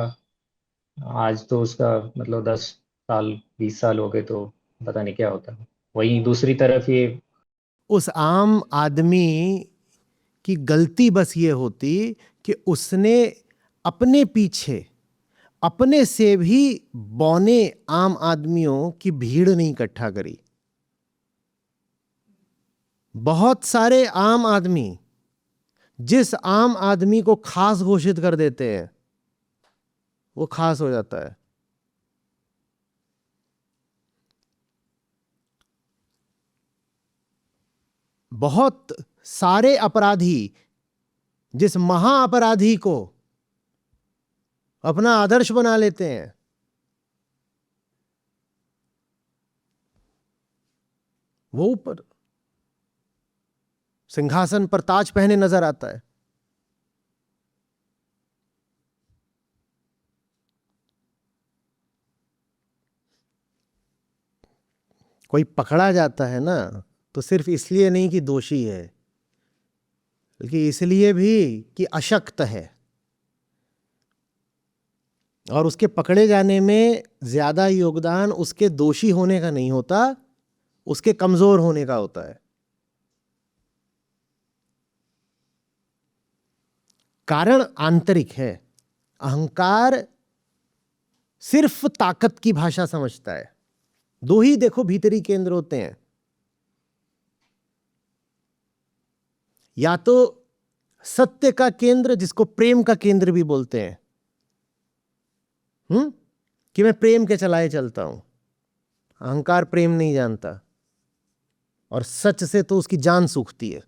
आज तो उसका मतलब 10 साल 20 साल हो गए, तो पता नहीं क्या होता। वहीं दूसरी तरफ ये, उस आम आदमी की गलती बस ये होती कि उसने अपने पीछे अपने से भी बौने आम आदमियों की भीड़ नहीं इकट्ठा करी। बहुत सारे आम आदमी जिस आम आदमी को खास घोषित कर देते हैं, वो खास हो जाता है। बहुत सारे अपराधी जिस महाअपराधी को अपना आदर्श बना लेते हैं, वो ऊपर सिंहासन पर ताज पहने नजर आता है। कोई पकड़ा जाता है ना, तो सिर्फ इसलिए नहीं कि दोषी है, बल्कि इसलिए भी कि अशक्त है। और उसके पकड़े जाने में ज्यादा योगदान उसके दोषी होने का नहीं होता, उसके कमजोर होने का होता है। कारण आंतरिक है। अहंकार सिर्फ ताकत की भाषा समझता है। दो ही देखो भीतरी केंद्र होते हैं, या तो सत्य का केंद्र जिसको प्रेम का केंद्र भी बोलते हैं, कि मैं प्रेम के चलाए चलता हूं। अहंकार प्रेम नहीं जानता, और सच से तो उसकी जान सूखती है।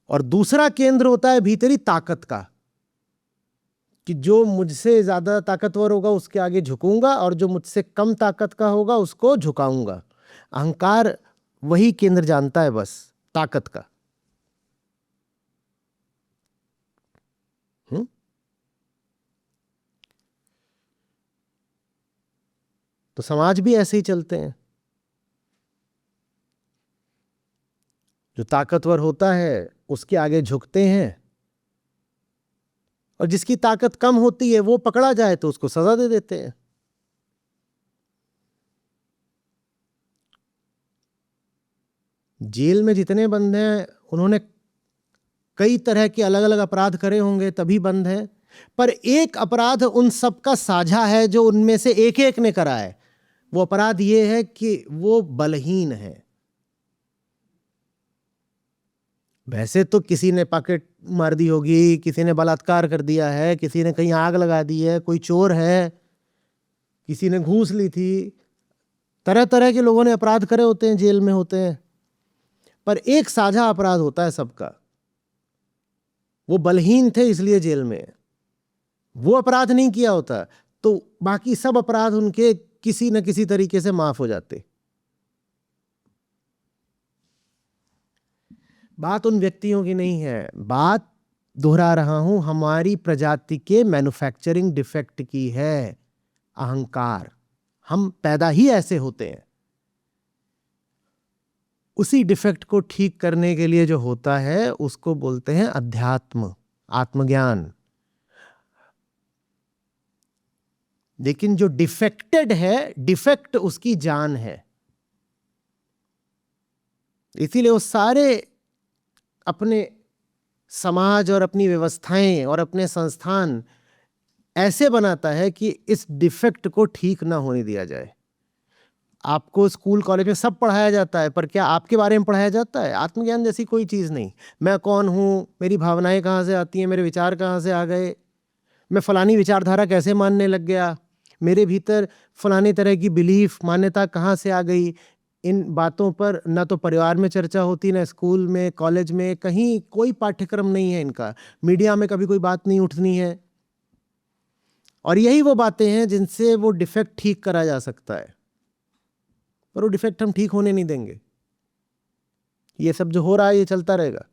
और दूसरा केंद्र होता है भीतरी ताकत का, कि जो मुझसे ज्यादा ताकतवर होगा उसके आगे झुकूंगा, और जो मुझसे कम ताकत का होगा उसको झुकाऊंगा। अहंकार वही केंद्र जानता है, बस ताकत का। तो समाज भी ऐसे ही चलते हैं। जो ताकतवर होता है उसके आगे झुकते हैं, और जिसकी ताकत कम होती है वो पकड़ा जाए तो उसको सजा दे देते हैं। जेल में जितने बंद हैं उन्होंने कई तरह के अलग अलग अपराध करे होंगे तभी बंद हैं, पर एक अपराध उन सब का साझा है जो उनमें से एक एक ने करा है। वो अपराध ये है कि वो बलहीन है। वैसे तो किसी ने पॉकेट मार दी होगी, किसी ने बलात्कार कर दिया है, किसी ने कहीं आग लगा दी है, कोई चोर है, किसी ने घूस ली थी, तरह तरह के लोगों ने अपराध करे होते हैं, जेल में होते हैं। पर एक साझा अपराध होता है सबका, वो बलहीन थे इसलिए जेल में। वो अपराध नहीं किया होता तो बाकी सब अपराध उनके किसी न किसी तरीके से माफ हो जाते। बात उन व्यक्तियों की नहीं है, बात दोहरा रहा हूं हमारी प्रजाति के मैन्युफैक्चरिंग डिफेक्ट की है। अहंकार, हम पैदा ही ऐसे होते हैं। उसी डिफेक्ट को ठीक करने के लिए जो होता है उसको बोलते हैं अध्यात्म, आत्मज्ञान। लेकिन जो डिफेक्टेड है, डिफेक्ट उसकी जान है। इसीलिए वो सारे अपने समाज और अपनी व्यवस्थाएं और अपने संस्थान ऐसे बनाता है कि इस डिफेक्ट को ठीक ना होने दिया जाए। आपको स्कूल कॉलेज में सब पढ़ाया जाता है, पर क्या आपके बारे में पढ़ाया जाता है? आत्मज्ञान जैसी कोई चीज़ नहीं। मैं कौन हूँ, मेरी भावनाएं कहाँ से आती हैं, मेरे विचार कहाँ से आ गए, मैं फलानी विचारधारा कैसे मानने लग गया, मेरे भीतर फलाने तरह की बिलीफ मान्यता कहाँ से आ गई। इन बातों पर ना तो परिवार में चर्चा होती, ना स्कूल में, कॉलेज में, कहीं कोई पाठ्यक्रम नहीं है इनका। मीडिया में कभी कोई बात नहीं उठनी है। और यही वो बातें हैं जिनसे वो डिफेक्ट ठीक करा जा सकता है, पर वो डिफेक्ट हम ठीक होने नहीं देंगे। ये सब जो हो रहा है ये चलता रहेगा।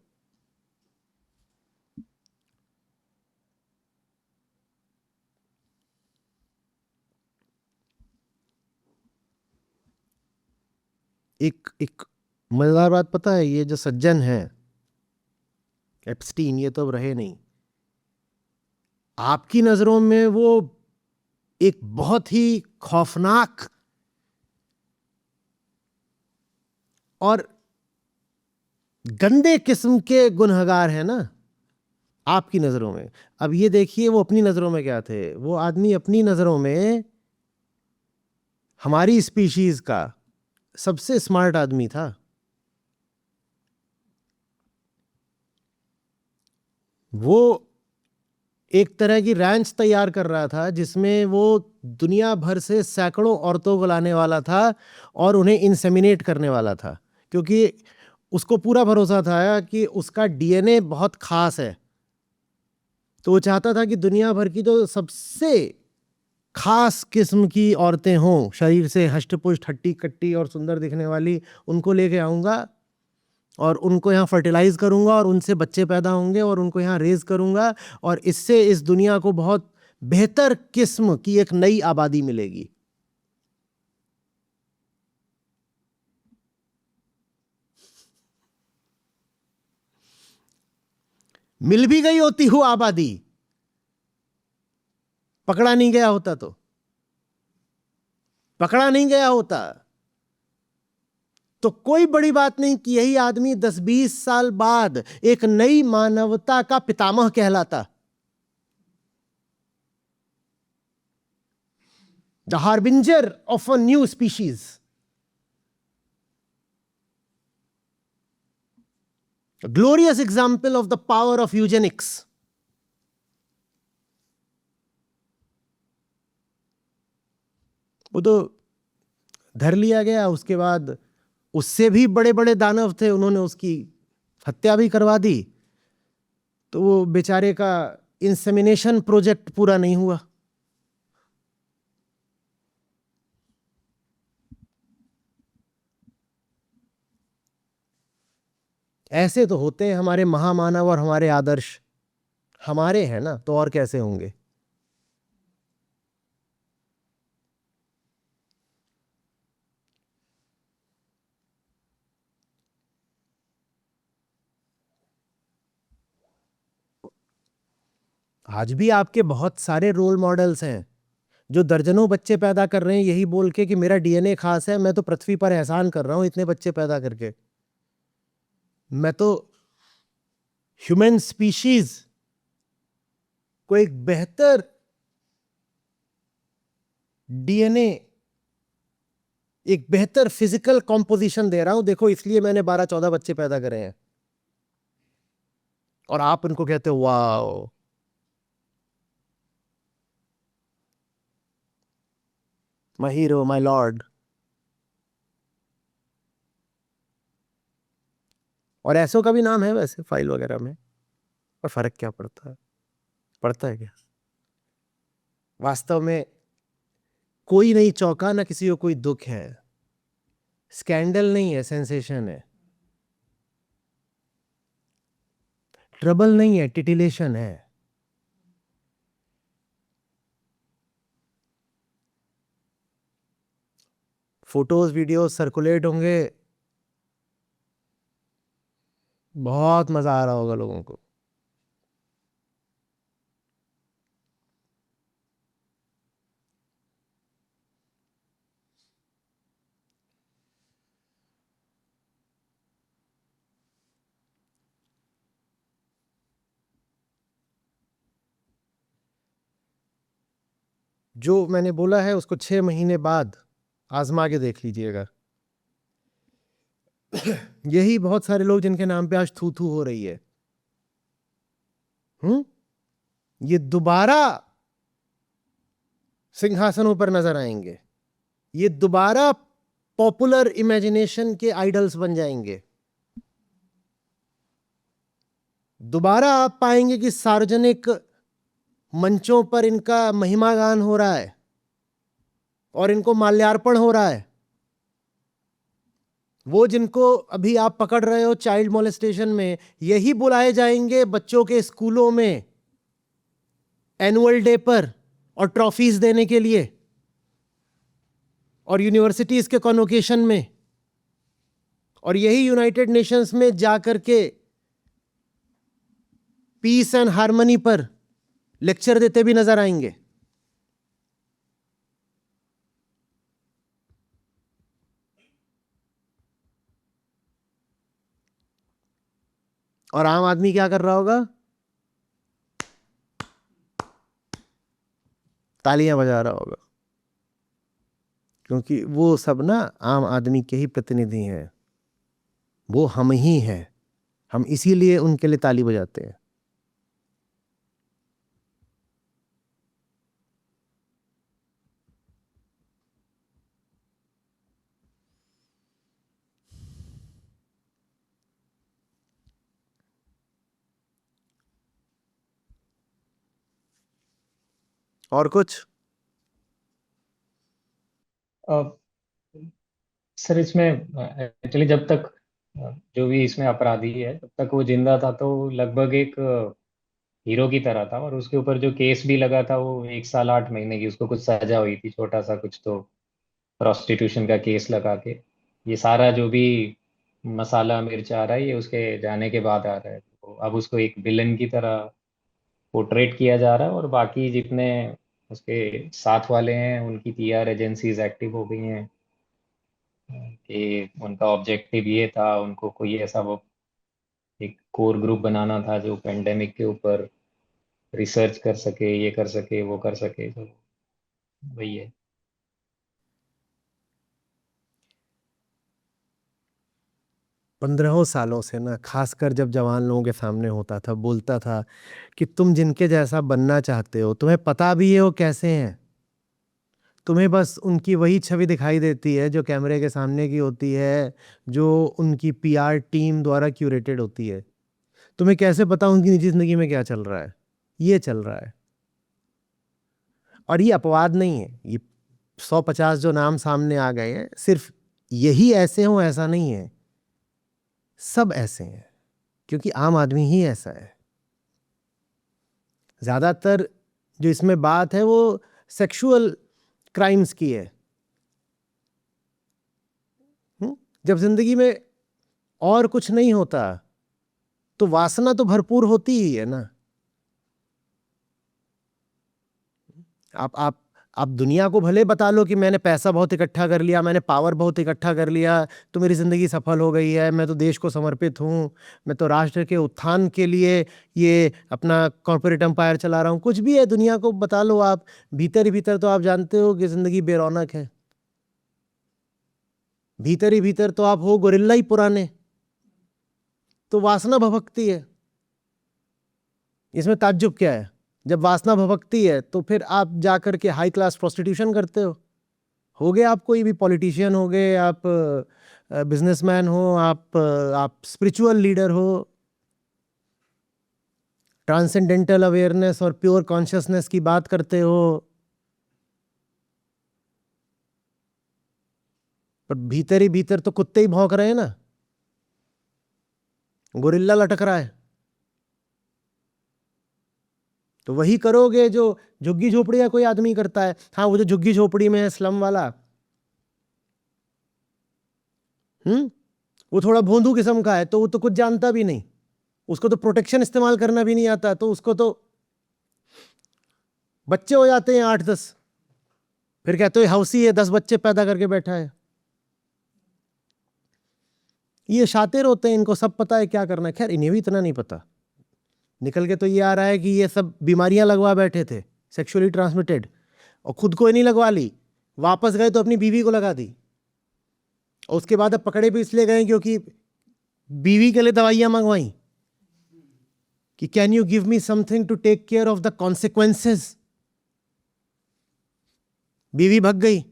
एक मजेदार बात पता है, ये जो सज्जन है एप्स्टीन, ये तो अब रहे नहीं। आपकी नजरों में वो एक बहुत ही खौफनाक और गंदे किस्म के गुनहगार है ना आपकी नजरों में। अब ये देखिए वो अपनी नजरों में क्या थे। वो आदमी अपनी नजरों में हमारी स्पीशीज का सबसे स्मार्ट आदमी था। वो एक तरह की रैंच तैयार कर रहा था जिसमें वो दुनिया भर से सैकड़ों औरतों को लाने वाला था और उन्हें इंसेमिनेट करने वाला था, क्योंकि उसको पूरा भरोसा था कि उसका डीएनए बहुत खास है। तो वो चाहता था कि दुनिया भर की जो सबसे खास किस्म की औरतें हों, शरीर से हष्ट-पुष्ट, हट्टी-कट्टी और सुंदर दिखने वाली, उनको लेके आऊँगा और उनको यहाँ फर्टिलाइज करूँगा और उनसे बच्चे पैदा होंगे और उनको यहाँ रेज करूँगा, और इससे इस दुनिया को बहुत बेहतर किस्म की एक नई आबादी मिलेगी। मिल भी गई होती हूँ आबादी, पकड़ा नहीं गया होता तो, पकड़ा नहीं गया होता तो कोई बड़ी बात नहीं कि यही आदमी 10-20 साल बाद एक नई मानवता का पितामह कहलाता, the harbinger of a new species. A glorious example of the power of eugenics. वो तो धर लिया गया, उसके बाद उससे भी बड़े बड़े दानव थे, उन्होंने उसकी हत्या भी करवा दी, तो वो बेचारे का इंसेमिनेशन प्रोजेक्ट पूरा नहीं हुआ। ऐसे तो होते हैं हमारे महामानव और हमारे आदर्श, हमारे हैं ना, तो और कैसे होंगे। आज भी आपके बहुत सारे रोल मॉडल्स हैं जो दर्जनों बच्चे पैदा कर रहे हैं यही बोल के कि मेरा डीएनए खास है, मैं तो पृथ्वी पर एहसान कर रहा हूं इतने बच्चे पैदा करके, मैं तो ह्यूमन स्पीशीज को एक बेहतर डीएनए, एक बेहतर फिजिकल कॉम्पोजिशन दे रहा हूं, देखो इसलिए मैंने 12-14 बच्चे पैदा करे हैं। और आप उनको कहते हो wow, my hero, my Lord. और ऐसों का भी नाम है वैसे फाइल वगैरह में, पर फर्क क्या पड़ता है, पड़ता है क्या? वास्तव में कोई नहीं चौंका, ना किसी को कोई दुख है, स्कैंडल नहीं है, सेंसेशन है, ट्रबल नहीं है, टिटिलेशन है। फोटोज वीडियोस सर्कुलेट होंगे, बहुत मजा आ रहा होगा लोगों को। जो मैंने बोला है उसको 6 महीने बाद आजमा के देख लीजिएगा। यही बहुत सारे लोग जिनके नाम पे आज थू थू हो रही है, ये दोबारा सिंहासनों पर नजर आएंगे, ये दोबारा पॉपुलर इमेजिनेशन के आइडल्स बन जाएंगे। दोबारा आप पाएंगे कि सार्वजनिक मंचों पर इनका महिमा गान हो रहा है और इनको माल्यार्पण हो रहा है। वो जिनको अभी आप पकड़ रहे हो चाइल्ड मोलेस्टेशन में, यही बुलाए जाएंगे बच्चों के स्कूलों में एनुअल डे पर और ट्रॉफीज देने के लिए, और यूनिवर्सिटीज के कॉन्वोकेशन में, और यही यूनाइटेड नेशंस में जाकर के पीस एंड हार्मनी पर लेक्चर देते भी नजर आएंगे। और आम आदमी क्या कर रहा होगा? तालियां बजा रहा होगा, क्योंकि वो सब ना आम आदमी के ही प्रतिनिधि हैं, वो हम ही हैं, हम इसीलिए उनके लिए ताली बजाते हैं। और कुछ? सर इसमें एक्चुअली जब तक जो भी इसमें अपराधी है तब तक वो जिंदा था तो लगभग एक हीरो की तरह था, और उसके ऊपर जो केस भी लगा था वो 1 साल 8 महीने की उसको कुछ सजा हुई थी, छोटा सा कुछ तो प्रोस्टिट्यूशन का केस लगा के। ये सारा जो भी मसाला मिर्च आ रहा है ये उसके जाने के बाद आ रहा है, तो अब उसको एक विलन की तरह पोर्ट्रेट किया जा रहा है, और बाकी जितने उसके साथ वाले हैं उनकी पीआर एजेंसीज एक्टिव हो गई हैं कि उनका ऑब्जेक्टिव ये था, उनको कोई ऐसा वो एक कोर ग्रुप बनाना था जो पेंडेमिक के ऊपर रिसर्च कर सके, ये कर सके, वो कर सके, तो वही है। 15 सालों से ना, खासकर जब जवान लोगों के सामने होता था, बोलता था कि तुम जिनके जैसा बनना चाहते हो, तुम्हें पता भी है वो कैसे हैं, तुम्हें बस उनकी वही छवि दिखाई देती है जो कैमरे के सामने की होती है, जो उनकी पीआर टीम द्वारा क्यूरेटेड होती है। तुम्हें कैसे पता उनकी निजी जिंदगी में क्या चल रहा है? ये चल रहा है। और ये अपवाद नहीं है, ये 150 जो नाम सामने आ गए हैं, सिर्फ यही ऐसे हों ऐसा नहीं है, सब ऐसे हैं, क्योंकि आम आदमी ही ऐसा है। ज्यादातर जो इसमें बात है वो सेक्सुअल क्राइम्स की है। जब जिंदगी में और कुछ नहीं होता तो वासना तो भरपूर होती ही है ना। आप दुनिया को भले बता लो कि मैंने पैसा बहुत इकट्ठा कर लिया, मैंने पावर बहुत इकट्ठा कर लिया, तो मेरी जिंदगी सफल हो गई है, मैं तो देश को समर्पित हूँ, मैं तो राष्ट्र के उत्थान के लिए ये अपना कॉर्पोरेट एम्पायर चला रहा हूँ, कुछ भी है दुनिया को बता लो आप, भीतर ही भीतर तो आप जानते हो कि जिंदगी बेरौनक है। भीतर ही भीतर तो आप हो गोरिल्ला ही पुराने, तो वासना भभकती है। इसमें ताज्जुब क्या है? जब वासना भभकती है तो फिर आप जाकर के हाई क्लास प्रोस्टिट्यूशन करते हो गए आप कोई भी पॉलिटिशियन हो गए, आप बिजनेसमैन हो, आप स्पिरिचुअल लीडर हो, ट्रांसेंडेंटल अवेयरनेस और प्योर कॉन्शियसनेस की बात करते हो, पर भीतर ही भीतर तो कुत्ते ही भौंक रहे हैं ना, गोरिल्ला लटक रहा है। तो वही करोगे जो झुग्गी झोपड़ी का कोई आदमी करता है। हाँ, वो जो झुग्गी झोपड़ी में है, स्लम वाला, वो थोड़ा भोंदू किस्म का है, तो वो तो कुछ जानता भी नहीं, उसको तो प्रोटेक्शन इस्तेमाल करना भी नहीं आता, तो उसको तो बच्चे हो जाते हैं 8-10, फिर कहते हो हौसी है, 10 बच्चे पैदा करके बैठा है। ये शातिर होते हैं, इनको सब पता है क्या करना है। खैर, इन्हें भी इतना नहीं पता। निकल के तो ये आ रहा है कि ये सब बीमारियां लगवा बैठे थे सेक्सुअली ट्रांसमिटेड, और खुद को ही नहीं लगवा ली, वापस गए तो अपनी बीवी को लगा दी, और उसके बाद अब पकड़े भी इसलिए गए क्योंकि बीवी के लिए दवाइयां मंगवाई कि can you give me something to take care of the consequences. बीवी भग गई,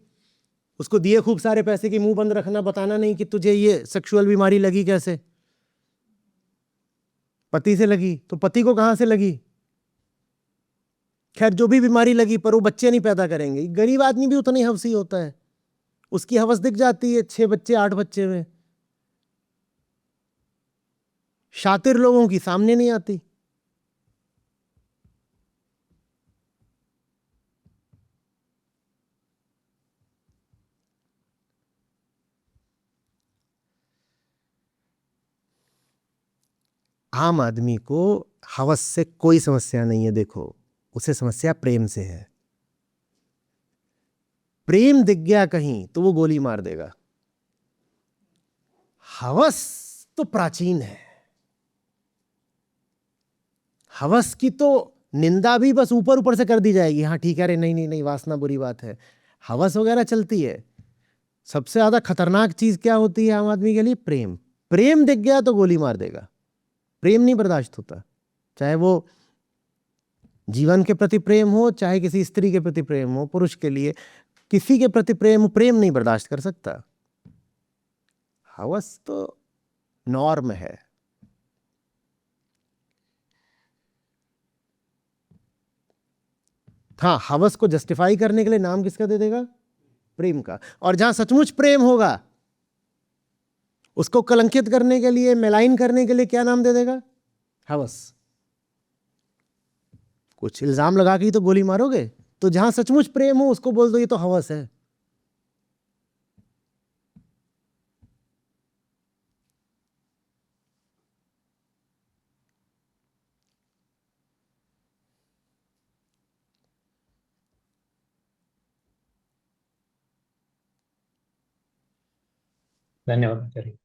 उसको दिए खूब सारे पैसे कि मुंह बंद रखना, बताना नहीं कि तुझे ये सेक्सुअल बीमारी लगी कैसे। पति से लगी तो पति को कहां से लगी? खैर, जो भी बीमारी लगी, पर वो बच्चे नहीं पैदा करेंगे। गरीब आदमी भी उतना ही हवसी होता है, उसकी हवस दिख जाती है 6 बच्चे 8 बच्चे में, शातिर लोगों की सामने नहीं आती। आम आदमी को हवस से कोई समस्या नहीं है। देखो, उसे समस्या प्रेम से है। प्रेम दिख गया कहीं तो वो गोली मार देगा। हवस तो प्राचीन है, हवस की तो निंदा भी बस ऊपर ऊपर से कर दी जाएगी। हाँ ठीक है, अरे नहीं नहीं नहीं, वासना बुरी बात है, हवस वगैरह चलती है। सबसे ज्यादा खतरनाक चीज क्या होती है आम आदमी के लिए? प्रेम। प्रेम दिख गया तो गोली मार देगा। प्रेम नहीं बर्दाश्त होता, चाहे वो जीवन के प्रति प्रेम हो, चाहे किसी स्त्री के प्रति प्रेम हो, पुरुष के लिए किसी के प्रति प्रेम, प्रेम नहीं बर्दाश्त कर सकता। हवस तो नॉर्म है। हाँ, हवस को जस्टिफाई करने के लिए नाम किसका दे देगा? प्रेम का। और जहां सचमुच प्रेम होगा, उसको कलंकित करने के लिए, मेलाइन करने के लिए क्या नाम दे देगा? हवस। कुछ इल्जाम लगा के ही तो गोली मारोगे। तो जहां सचमुच प्रेम हो उसको बोल दो ये तो हवस है। धन्यवाद आचार्य।